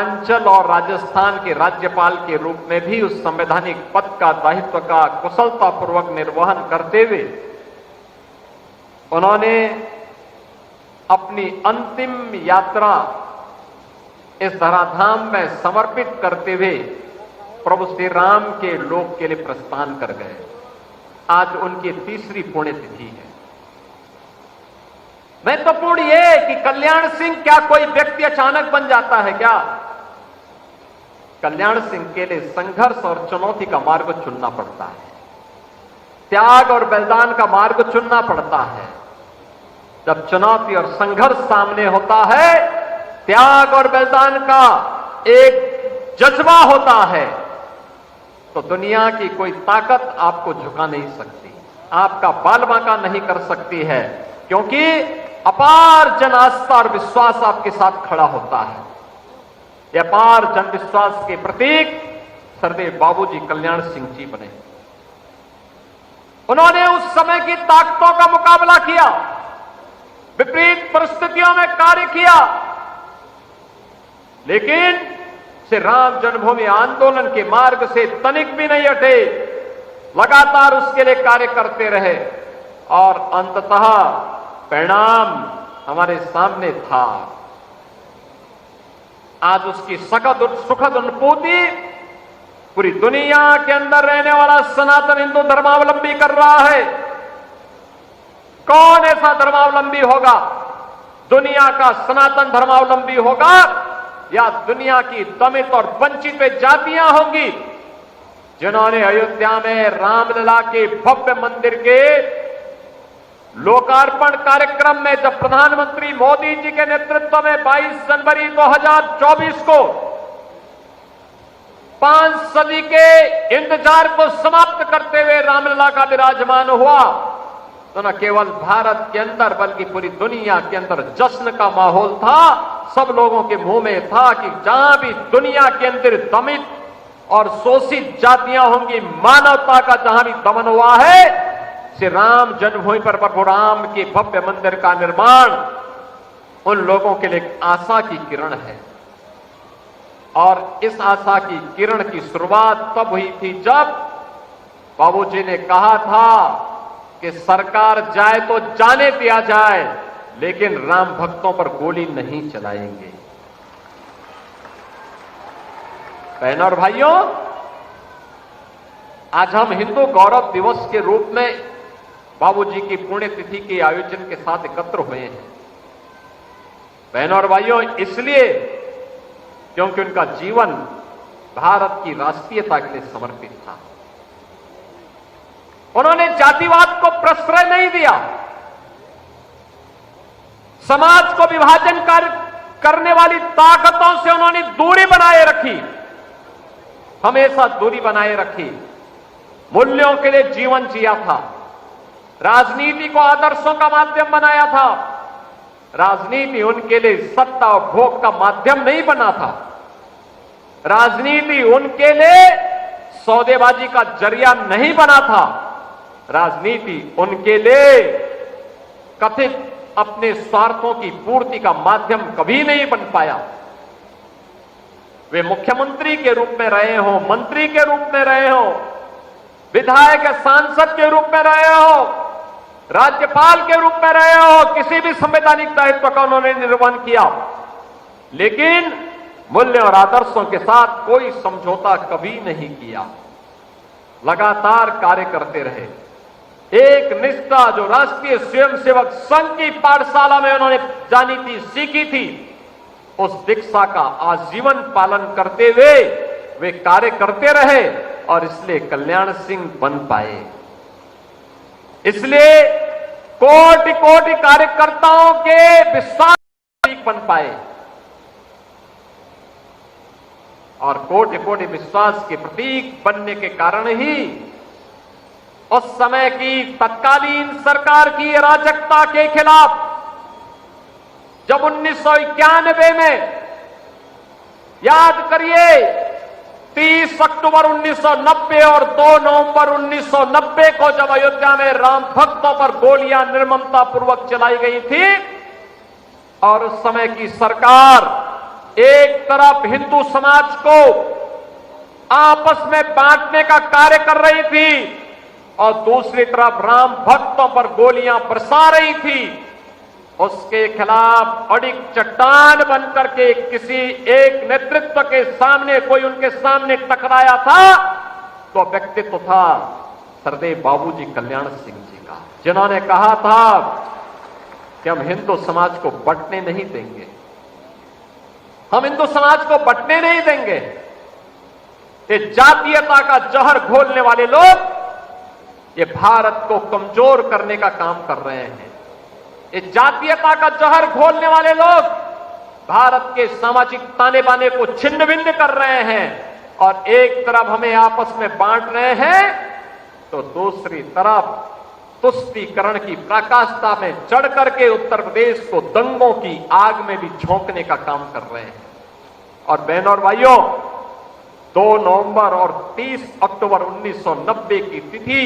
पूर्वांचल और राजस्थान के राज्यपाल के रूप में भी उस संवैधानिक पद का दायित्व का कुशलतापूर्वक निर्वहन करते हुए उन्होंने अपनी अंतिम यात्रा इस धराधाम में समर्पित करते हुए प्रभु श्री राम के लोक के लिए प्रस्थान कर गए। आज उनकी तीसरी पुण्यतिथि है। महत्वपूर्ण यह कि कल्याण सिंह क्या कोई व्यक्ति अचानक बन जाता है क्या? कल्याण सिंह के लिए संघर्ष और चुनौती का मार्ग चुनना पड़ता है, त्याग और बलिदान का मार्ग चुनना पड़ता है। जब चुनौती और संघर्ष सामने होता है, त्याग और बलिदान का एक जज्बा होता है, तो दुनिया की कोई ताकत आपको झुका नहीं सकती, आपका बाल बांका नहीं कर सकती है, क्योंकि अपार जन आस्था और विश्वास आपके साथ खड़ा होता है। यह अपार जन विश्वास के प्रतीक सरदेव बाबूजी कल्याण सिंह जी बने। उन्होंने उस समय की ताकतों का मुकाबला किया, विपरीत परिस्थितियों में कार्य किया, लेकिन श्री राम जन्मभूमि आंदोलन के मार्ग से तनिक भी नहीं हटे, लगातार उसके लिए कार्य करते रहे और अंततः परिणाम हमारे सामने था। आज उसकी सुखद अनुभूति पूरी दुनिया के अंदर रहने वाला सनातन हिंदू धर्मावलंबी कर रहा है। कौन ऐसा धर्मावलंबी होगा? दुनिया का सनातन धर्मावलंबी होगा या दुनिया की दमित और वंचित जातियां होंगी जिन्होंने अयोध्या में रामलला के भव्य मंदिर के लोकार्पण कार्यक्रम में जब प्रधानमंत्री मोदी जी के नेतृत्व में 22 जनवरी 2024 को 5 सदी के इंतजार को समाप्त करते हुए रामलला का विराजमान हुआ, तो न केवल भारत के अंदर बल्कि पूरी दुनिया के अंदर जश्न का माहौल था। सब लोगों के मुंह में था कि जहां भी दुनिया के अंदर दमित और शोषित जातियां होंगी, मानवता का जहां भी दमन हुआ है, श्री राम जन्मभूमि पर प्रभु राम के भव्य मंदिर का निर्माण उन लोगों के लिए एक आशा की किरण है। और इस आशा की किरण की शुरुआत तब हुई थी जब बाबूजी ने कहा था कि सरकार जाए तो जाने दिया जाए, लेकिन राम भक्तों पर गोली नहीं चलाएंगे। बहनों और भाइयों, आज हम हिंदू गौरव दिवस के रूप में बाबूजी की पुण्यतिथि के आयोजन के साथ एकत्र हुए हैं। बहनों और भाइयों, इसलिए क्योंकि उनका जीवन भारत की राष्ट्रीयता के लिए समर्पित था। उन्होंने जातिवाद को प्रश्रय नहीं दिया, समाज को विभाजन करने वाली ताकतों से उन्होंने दूरी बनाए रखी, हमेशा दूरी बनाए रखी। मूल्यों के लिए जीवन जिया था, राजनीति को आदर्शों का माध्यम बनाया था। राजनीति उनके लिए सत्ता और भोग का माध्यम नहीं बना था, राजनीति उनके लिए सौदेबाजी का जरिया नहीं बना था, राजनीति उनके लिए कथित अपने स्वार्थों की पूर्ति का माध्यम कभी नहीं बन पाया। वे मुख्यमंत्री के रूप में रहे हो, मंत्री के रूप में रहे हो, विधायक सांसद के रूप में रहे हो, राज्यपाल के रूप में रहे हो, किसी भी संवैधानिक दायित्व का उन्होंने निर्वहन किया, लेकिन मूल्य और आदर्शों के साथ कोई समझौता कभी नहीं किया। लगातार कार्य करते रहे। एक निष्ठा जो राष्ट्रीय स्वयंसेवक संघ की पाठशाला में उन्होंने जानी थी, सीखी थी, उस दीक्षा का आजीवन पालन करते हुए वे कार्य करते रहे और इसलिए कल्याण सिंह बन पाए। इसलिए कोटि कोटि कार्यकर्ताओं के विश्वास बन पाए और कोटि कोटि विश्वास के प्रतीक बनने के कारण ही उस समय की तत्कालीन सरकार की अराजकता के खिलाफ जब 1991 में, याद करिए, 30 अक्टूबर 1990 और 2 नवंबर 1990 को जब अयोध्या में राम भक्तों पर गोलियां निर्ममता पूर्वक चलाई गई थी और उस समय की सरकार एक तरफ हिंदू समाज को आपस में बांटने का कार्य कर रही थी और दूसरी तरफ राम भक्तों पर गोलियां बरसा रही थी, उसके खिलाफ अड़िग चट्टान बनकर के किसी एक नेतृत्व के सामने कोई उनके सामने टकराया था तो व्यक्तित्व था सरदेव बाबूजी कल्याण सिंह जी का, जिन्होंने कहा था कि हम हिंदू समाज को बंटने नहीं देंगे, हम हिंदू समाज को बंटने नहीं देंगे। ये जातीयता का जहर घोलने वाले लोग ये भारत को कमजोर करने का काम कर रहे हैं। ये जातीयता का जहर घोलने वाले लोग भारत के सामाजिक ताने बाने को छिन्न भिन्न कर रहे हैं और एक तरफ हमें आपस में बांट रहे हैं तो दूसरी तरफ तुष्टीकरण की पराकाष्ठा में चढ़ करके उत्तर प्रदेश को दंगों की आग में भी झोंकने का काम कर रहे हैं। और बहनों और भाइयों, 2 नवंबर और 30 अक्टूबर 1990 की तिथि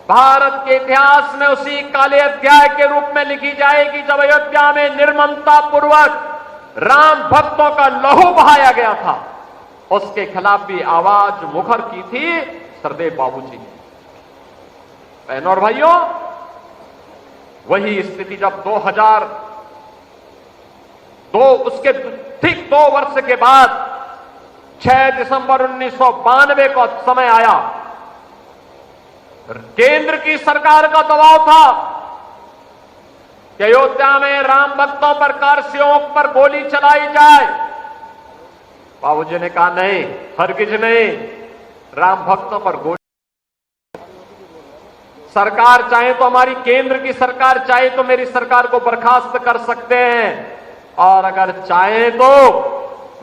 भारत के इतिहास में उसी काले अध्याय के रूप में लिखी जाएगी जब अयोध्या में निर्ममता पूर्वक राम भक्तों का लहू बहाया गया था। उसके खिलाफ भी आवाज मुखर की थी सरदेव बाबूजी ने। बहनों और भाइयों, वही स्थिति जब 2002 उसके ठीक 2 वर्ष के बाद 6 दिसंबर 1992 का समय आया, केंद्र की सरकार का दबाव था कि अयोध्या में राम भक्तों पर कारसेवकों पर गोली चलाई जाए। बाबूजी ने कहा नहीं, हरगिज नहीं, राम भक्तों पर गोली, सरकार चाहे तो हमारी केंद्र की सरकार चाहे तो मेरी सरकार को बर्खास्त कर सकते हैं और अगर चाहे तो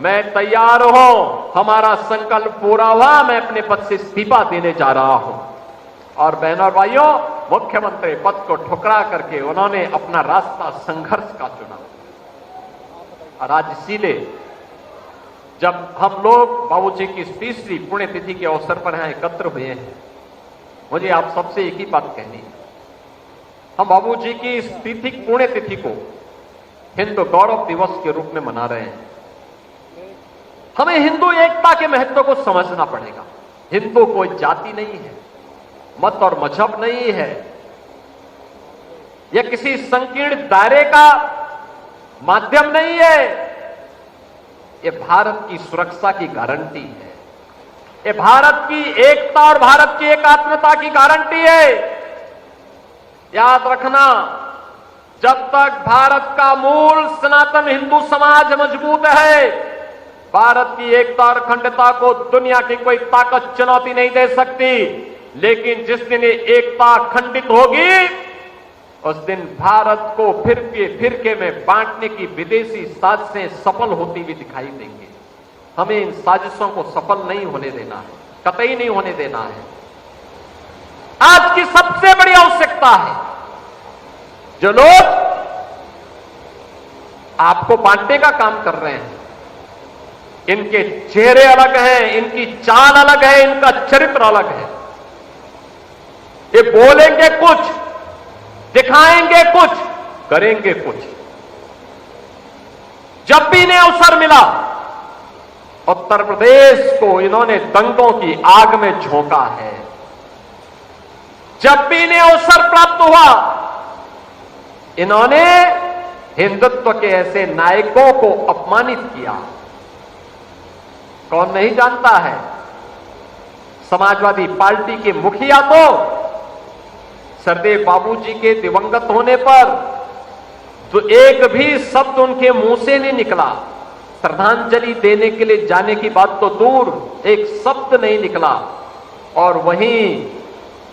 मैं तैयार हूं, हमारा संकल्प पूरा हुआ, मैं अपने पद से इस्तीफा देने जा रहा हूं। और बहनों और भाइयों, मुख्यमंत्री पद को ठुकरा करके उन्होंने अपना रास्ता संघर्ष का चुना। और आज इसीलिए जब हम लोग बाबूजी की 30वीं पुण्यतिथि के अवसर पर यहां एकत्र हुए हैं, मुझे आप सबसे एक ही बात कहनी है, हम बाबूजी की इस पुण्यतिथि को हिंदू गौरव दिवस के रूप में मना रहे हैं। हमें हिंदू एकता के महत्व को समझना पड़ेगा। हिंदू कोई जाति नहीं है, मत और मजहब नहीं है, यह किसी संकीर्ण दायरे का माध्यम नहीं है, यह भारत की सुरक्षा की गारंटी है, ये भारत की एकता और भारत की एकात्मता की गारंटी है। याद रखना, जब तक भारत का मूल सनातन हिंदू समाज मजबूत है, भारत की एकता और अखंडता को दुनिया की कोई ताकत चुनौती नहीं दे सकती। लेकिन जिस दिन ये एकता खंडित होगी, उस दिन भारत को फिरके में बांटने की विदेशी साजिशें सफल होती हुई दिखाई देंगी। हमें इन साजिशों को सफल नहीं होने देना है, कतई नहीं होने देना है। आज की सबसे बड़ी आवश्यकता है, जो लोग आपको बांटने का काम कर रहे हैं, इनके चेहरे अलग हैं, इनकी चाल अलग है, इनका चरित्र अलग है। ये बोलेंगे कुछ, दिखाएंगे कुछ, करेंगे कुछ। जब भी इन्हें अवसर मिला, उत्तर प्रदेश को इन्होंने दंगों की आग में झोंका है। जब भी इन्हें अवसर प्राप्त हुआ, इन्होंने हिंदुत्व के ऐसे नायकों को अपमानित किया। कौन नहीं जानता है, समाजवादी पार्टी के मुखिया तो सरदेव बाबूजी के दिवंगत होने पर तो एक भी शब्द उनके मुंह से नहीं निकला, श्रद्धांजलि देने के लिए जाने की बात तो दूर, एक शब्द नहीं निकला। और वहीं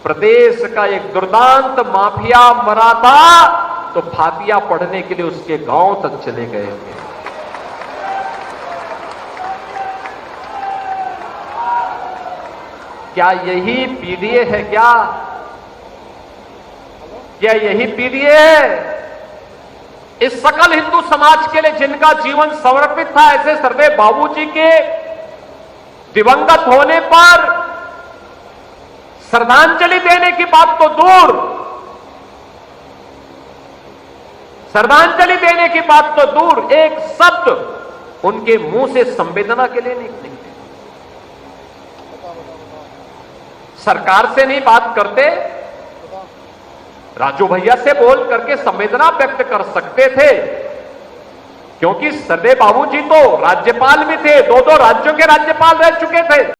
प्रदेश का एक दुर्दांत माफिया मरा था तो फातिया पढ़ने के लिए उसके गांव तक चले गए थे। क्या यही पीडीए है? क्या यही पीडीए है? इस सकल हिंदू समाज के लिए जिनका जीवन समर्पित था, ऐसे सरदेव बाबूजी के दिवंगत होने पर श्रद्धांजलि देने की बात तो दूर, श्रद्धांजलि देने की बात तो दूर, एक शब्द उनके मुंह से संवेदना के लिए निकले। सरकार से नहीं बात करते, राजू भैया से बोल करके संवेदना व्यक्त कर सकते थे, क्योंकि सरदेव बाबूजी तो राज्यपाल भी थे, 2 राज्यों के राज्यपाल रह चुके थे।